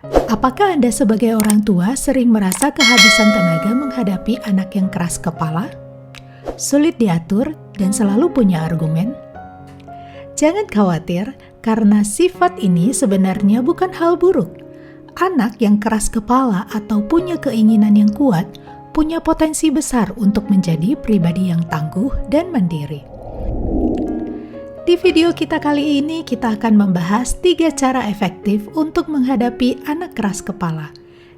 Apakah Anda sebagai orang tua sering merasa kehabisan tenaga menghadapi anak yang keras kepala? Sulit diatur dan selalu punya argumen? Jangan khawatir, karena sifat ini sebenarnya bukan hal buruk. Anak yang keras kepala atau punya keinginan yang kuat punya potensi besar untuk menjadi pribadi yang tangguh dan mandiri. Di video kita kali ini, kita akan membahas 3 cara efektif untuk menghadapi anak keras kepala.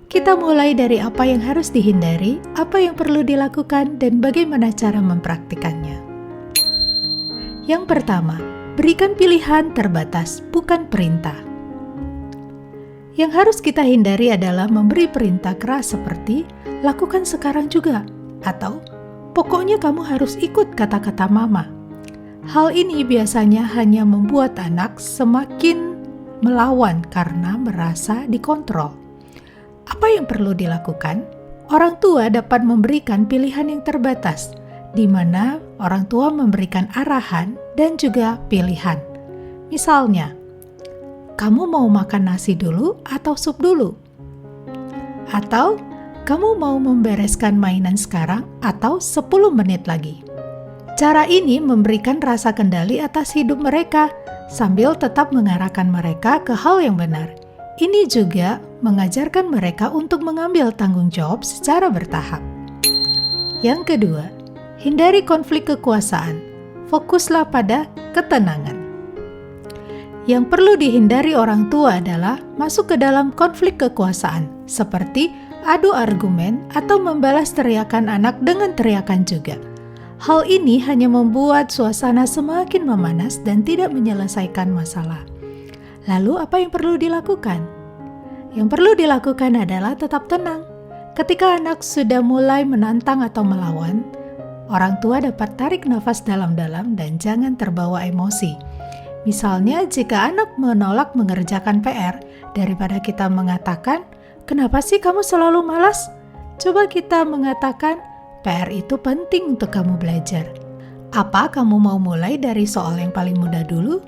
Kita mulai dari apa yang harus dihindari, apa yang perlu dilakukan, dan bagaimana cara mempraktikannya. Yang pertama, berikan pilihan terbatas, bukan perintah. Yang harus kita hindari adalah memberi perintah keras seperti, lakukan sekarang juga, atau pokoknya kamu harus ikut kata-kata mama. Hal ini biasanya hanya membuat anak semakin melawan karena merasa dikontrol. Apa yang perlu dilakukan? Orang tua dapat memberikan pilihan yang terbatas, di mana orang tua memberikan arahan dan juga pilihan. Misalnya, kamu mau makan nasi dulu atau sup dulu? Atau, kamu mau membereskan mainan sekarang atau 10 menit lagi? Cara ini memberikan rasa kendali atas hidup mereka, sambil tetap mengarahkan mereka ke hal yang benar. Ini juga mengajarkan mereka untuk mengambil tanggung jawab secara bertahap. Yang kedua, hindari konflik kekuasaan. Fokuslah pada ketenangan. Yang perlu dihindari orang tua adalah masuk ke dalam konflik kekuasaan, seperti adu argumen atau membalas teriakan anak dengan teriakan juga. Hal ini hanya membuat suasana semakin memanas dan tidak menyelesaikan masalah. Lalu apa yang perlu dilakukan? Yang perlu dilakukan adalah tetap tenang. Ketika anak sudah mulai menantang atau melawan, orang tua dapat tarik nafas dalam-dalam dan jangan terbawa emosi. Misalnya jika anak menolak mengerjakan PR, daripada kita mengatakan, "Kenapa sih kamu selalu malas?" Coba kita mengatakan, PR itu penting untuk kamu belajar. Apa kamu mau mulai dari soal yang paling mudah dulu?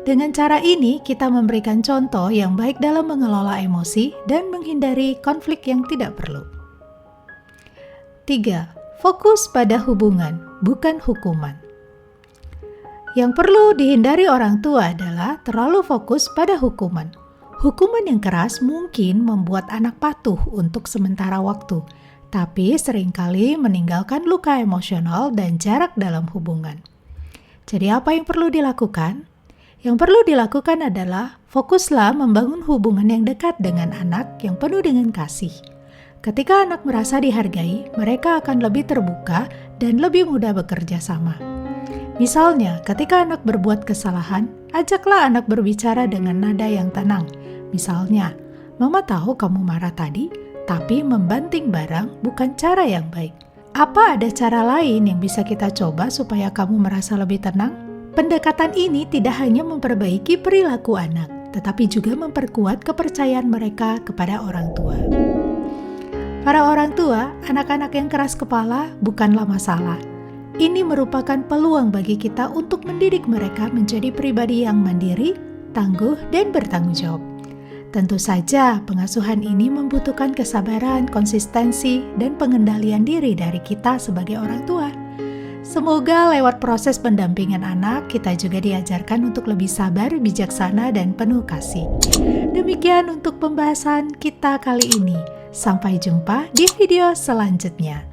Dengan cara ini, kita memberikan contoh yang baik dalam mengelola emosi dan menghindari konflik yang tidak perlu. 3. Fokus pada hubungan, bukan hukuman. Yang perlu dihindari orang tua adalah terlalu fokus pada hukuman. Hukuman yang keras mungkin membuat anak patuh untuk sementara waktu, tapi seringkali meninggalkan luka emosional dan jarak dalam hubungan. Jadi apa yang perlu dilakukan? Yang perlu dilakukan adalah fokuslah membangun hubungan yang dekat dengan anak yang penuh dengan kasih. Ketika anak merasa dihargai, mereka akan lebih terbuka dan lebih mudah bekerja sama. Misalnya, ketika anak berbuat kesalahan, ajaklah anak berbicara dengan nada yang tenang. Misalnya, "Mama tahu kamu marah tadi, tapi membanting barang bukan cara yang baik. Apa ada cara lain yang bisa kita coba supaya kamu merasa lebih tenang?" Pendekatan ini tidak hanya memperbaiki perilaku anak, tetapi juga memperkuat kepercayaan mereka kepada orang tua. Para orang tua, anak-anak yang keras kepala bukanlah masalah. Ini merupakan peluang bagi kita untuk mendidik mereka menjadi pribadi yang mandiri, tangguh, dan bertanggung jawab. Tentu saja, pengasuhan ini membutuhkan kesabaran, konsistensi, dan pengendalian diri dari kita sebagai orang tua. Semoga lewat proses pendampingan anak, kita juga diajarkan untuk lebih sabar, bijaksana, dan penuh kasih. Demikian untuk pembahasan kita kali ini. Sampai jumpa di video selanjutnya.